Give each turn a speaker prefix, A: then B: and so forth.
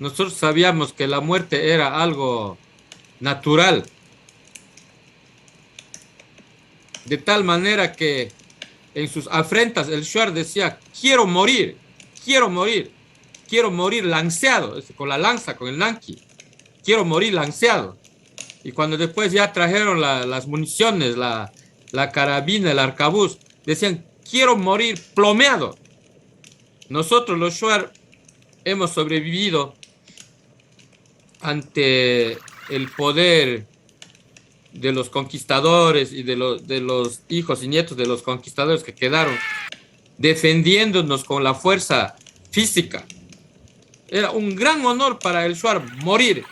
A: nosotros sabíamos que la muerte era algo natural, de tal manera que en sus afrentas el Shuar decía, quiero morir, quiero morir lanceado, con la lanza, con el nanqui, quiero morir lanceado. Y cuando después ya trajeron las municiones, la carabina, el arcabuz, decían, quiero morir plomeado. Nosotros los Shuar hemos sobrevivido ante el poder de los conquistadores y de los hijos y nietos de los conquistadores que quedaron, defendiéndonos con la fuerza física. Era un gran honor para el Shuar morir